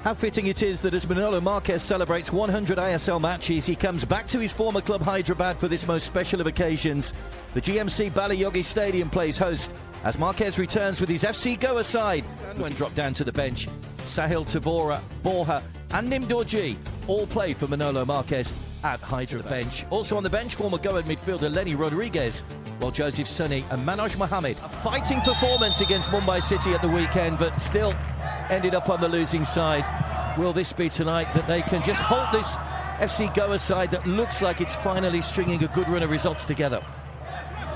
How fitting it is that as Manolo Marquez celebrates 100 ISL matches, he comes back to his former club Hyderabad for this most special of occasions. The GMC Balayogi Stadium plays host as Marquez returns with his FC Goa side. And when dropped down to the bench, Sahil Tavora, Borja and Nimdorji all play for Manolo Marquez at Hyderabad bench. Also on the bench, former Goa midfielder Lenny Rodriguez, while Joseph Sunny and Manoj Mohammed. A fighting performance against Mumbai City at the weekend, but still ended up on the losing side. Will this be tonight that they can just halt this FC Goa side that looks like it's finally stringing a good run of results together?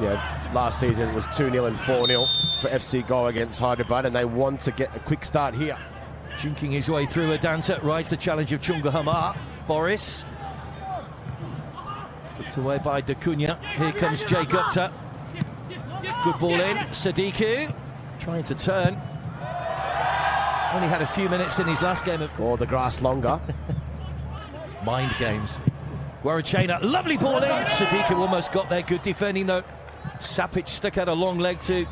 Yeah, last season it was 2-0 and 4-0 for FC Goa against Hyderabad, and they want to get a quick start here. Jinking his way through, Adanta rides the challenge of Chunga Hamar. Boris flipped away by Dacunya. Here comes Jay Gupta. Good ball in. Sadiku trying to turn. Only had a few minutes in his last game of... Or the grass longer. Mind games. Guarachena, lovely ball in. Sadiku almost got there. Good defending though. Sapic stuck out a long leg to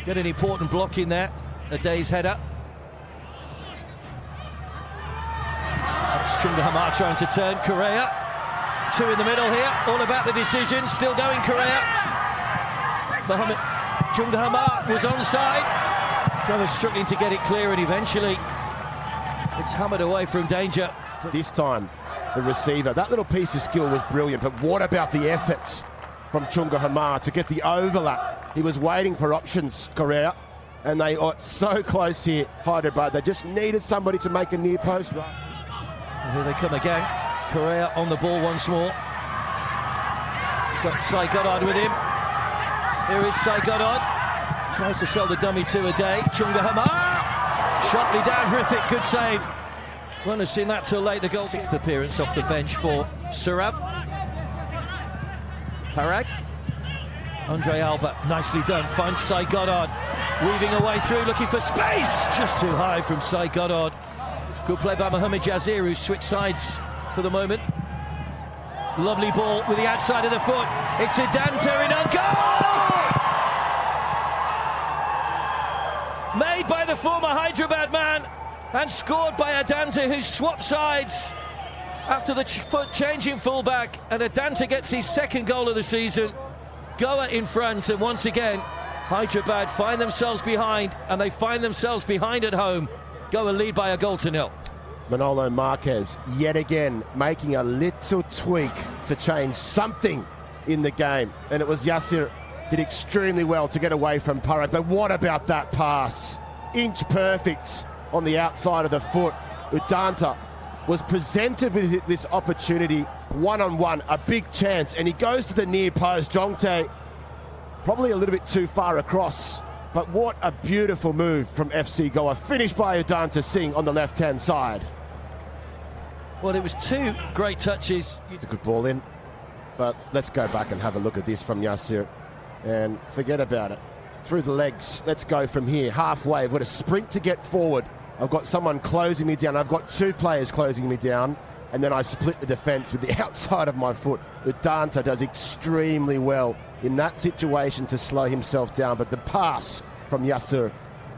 get an important block in there. A day's header. That's Chunga Hamar trying to turn. Correa. Two in the middle here. All about the decision. Still going Correa. Mohammed Chunga Hamar was onside. Goa struggling to get it clear, and eventually it's hammered away from danger. This time, the receiver, that little piece of skill was brilliant, but what about the efforts from Chunga Hamar to get the overlap? He was waiting for options, Correa, and they are so close here, Hyderabad. They just needed somebody to make a near post run. And here they come again. Correa on the ball once more. He's got Sai Goddard with him. Here is Sai Goddard. Tries to sell the dummy to a day. Chunga Hamar! Sharply down, Hrithik, good save. Won't have seen that till late. The goal. Sixth appearance off the bench for Surav. Parag. Andre Alba, nicely done. Finds Sai Goddard. Weaving away through, looking for space. Just too high from Sai Goddard. Good play by Mohamed Jazir, who switched sides for the moment. Lovely ball with the outside of the foot. It's Adanta in on goal! Made by the former Hyderabad man and scored by Adanta, who swapped sides after the foot change in fullback, and Adanta gets his second goal of the season. Goa in front, and once again Hyderabad find themselves behind, and they find themselves behind at home. Goa lead by 1-0. Manolo Marquez yet again making a little tweak to change something in the game, and it was Yasir did extremely well to get away from Parag. But what about that pass? Inch perfect on the outside of the foot. Udanta was presented with this opportunity, one-on-one, a big chance, and he goes to the near post. Jongtae probably a little bit too far across, but what a beautiful move from FC Goa, finished by Udanta Singh on the left-hand side. Well, it was two great touches. It's a good ball in, but let's go back and have a look at this from Yasir. And forget about it. Through the legs, let's go from here. Halfway, I've got a sprint to get forward. I've got someone closing me down. I've got two players closing me down. And then I split the defence with the outside of my foot. Udanta does extremely well in that situation to slow himself down. But the pass from Yasir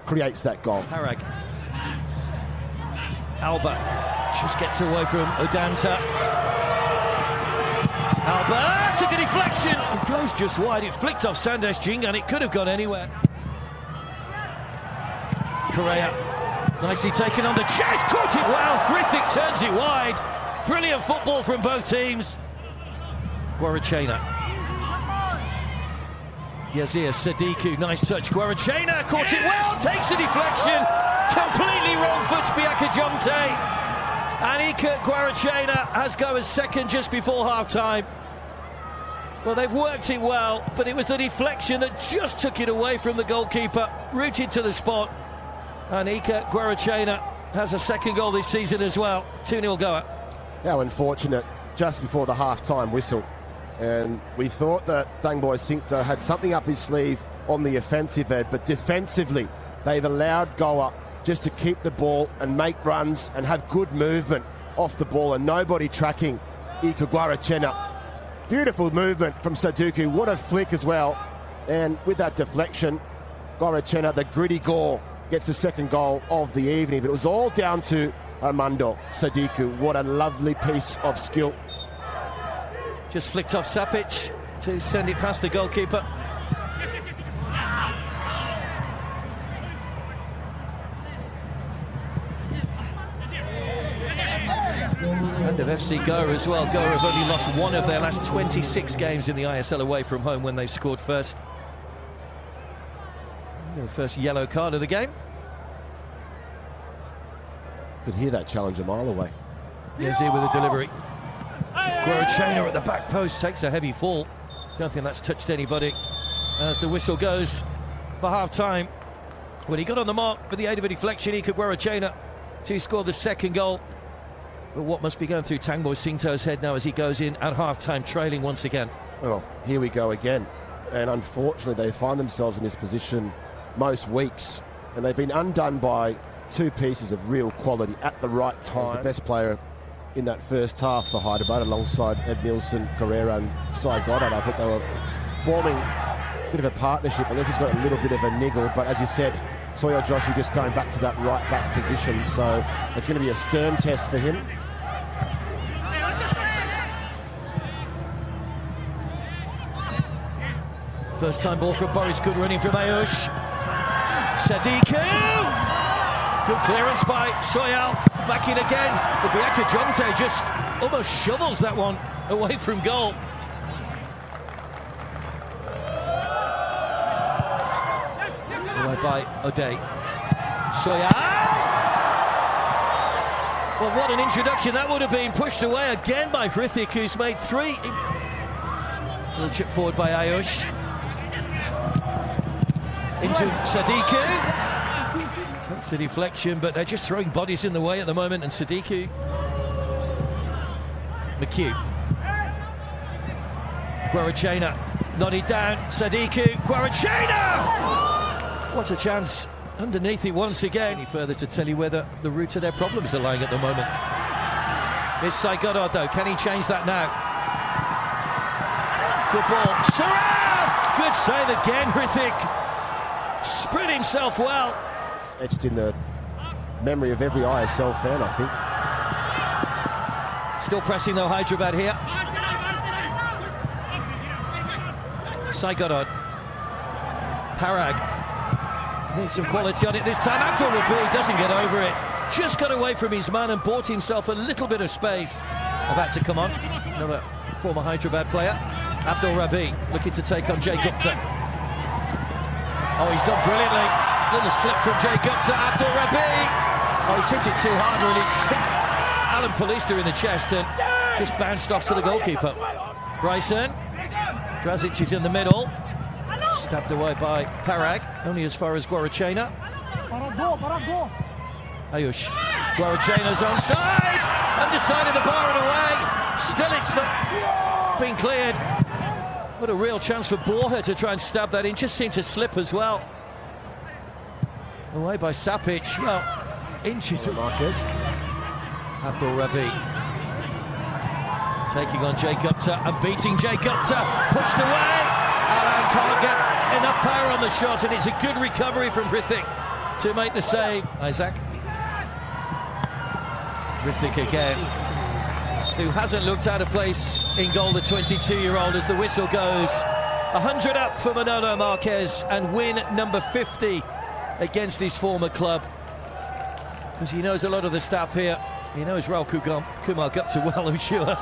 creates that goal. Parag. Alba just gets away from Udanta. Alba took a deflection and goes just wide. It flicked off Sandesh Jing, and it could have gone anywhere. Correa nicely taken on the chest, caught it well. Hrithik turns it wide. Brilliant football from both teams. Guarachena. Yazir Sadiku, nice touch. Guarachena caught it well, takes a deflection. Completely wrong foot, Biaka Jongtae. And Iker Guarachena has Goa's second just before half-time. Well, they've worked it well, but it was the deflection that just took it away from the goalkeeper, rooted to the spot. And Iker Guarachena has a second goal this season as well. 2-0 Goa. How unfortunate, just before the half-time whistle. And we thought that Dangboy Singto had something up his sleeve on the offensive end, but defensively, they've allowed Goa just to keep the ball and make runs and have good movement off the ball, and nobody tracking Iker Guarachena. Beautiful movement from Sadiku, what a flick as well. And with that deflection, Guarachena, the gritty Gore, gets the second goal of the evening. But it was all down to Armando Sadiku. What a lovely piece of skill. Just flicked off Sapic to send it past the goalkeeper. And of FC Goa as well. Goa have only lost one of their last 26 games in the ISL away from home when they scored first. The first yellow card of the game. Could hear that challenge a mile away. Yazir with a delivery. Guarachena at the back post takes a heavy fall. Don't think that's touched anybody as the whistle goes for half-time. When he got on the mark with the aid of a deflection, Ika Guarachena to score the second goal. But what must be going through Tangboy Singto's head now as he goes in at half-time trailing once again? Well, here we go again. And unfortunately, they find themselves in this position most weeks. And they've been undone by two pieces of real quality at the right time. The best player in that first half for Hyderabad alongside Ed Nielsen, Carrera and Sai Goddard. I thought they were forming a bit of a partnership, unless he's got a little bit of a niggle. But as you said, Soyo Joshi just going back to that right back position. So it's going to be a stern test for him. First time ball for Boris, good running from Ayush. Sadiku! Good clearance by Soyal, back in again, but Biaka Jonte just almost shovels that one away from goal. Away by O'Day. Soyal! Well, what an introduction that would have been, pushed away again by Hrithik, who's made three. Little chip forward by Ayush. Into Sadiku. Takes the deflection, but they're just throwing bodies in the way at the moment, and Sadiku. McHugh. Guarachena nodded down. Sadiku. Guarachena! What a chance underneath it once again. Any further to tell you where the root of their problems are lying at the moment. It's Sai Goddard though. Can he change that now? Good ball. Saraf! Good save again, Hrithik. Spread himself well. It's etched in the memory of every ISL fan, I think. Still pressing though, Hyderabad here. Sai Goddard. Parag. Needs some quality on it this time. Abdul Rabi doesn't get over it. Just got away from his man and bought himself a little bit of space. About to come on. Another former Hyderabad player. Abdul Rabi looking to take on Jay Gupta. Oh, he's done brilliantly. Little slip from Jay Gupta. Abdul Rabi. Oh, he's hit it too hard, really. It's hit Alan Palista in the chest and just bounced off to the goalkeeper. Bryson. Drazic is in the middle. Stabbed away by Parag. Only as far as Guarachena. Ayush. Guarachena's onside. Underside of the bar and away. Still it's not been cleared. What a real chance for Borja to try and stab that in. Just seemed to slip as well. Away by Sapic. Well, inches of Marquez. Abdul Rabi. Taking on Jay Gupta and beating Jay Gupta. Pushed away. Alan can't get enough power on the shot, and it's a good recovery from Hrithik to make the save. Isaac. Hrithik again, who hasn't looked out of place in goal, the 22-year-old, as the whistle goes. 100 up for Manolo Marquez and win number 50 against his former club. Because he knows a lot of the staff here. He knows Raul Kumar Gupta well, I'm sure.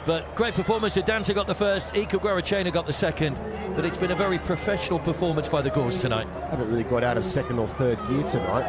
But great performance. Dante got the first, Ika Guarachena got the second. But it's been a very professional performance by the Gores tonight. Haven't really got out of second or third gear tonight.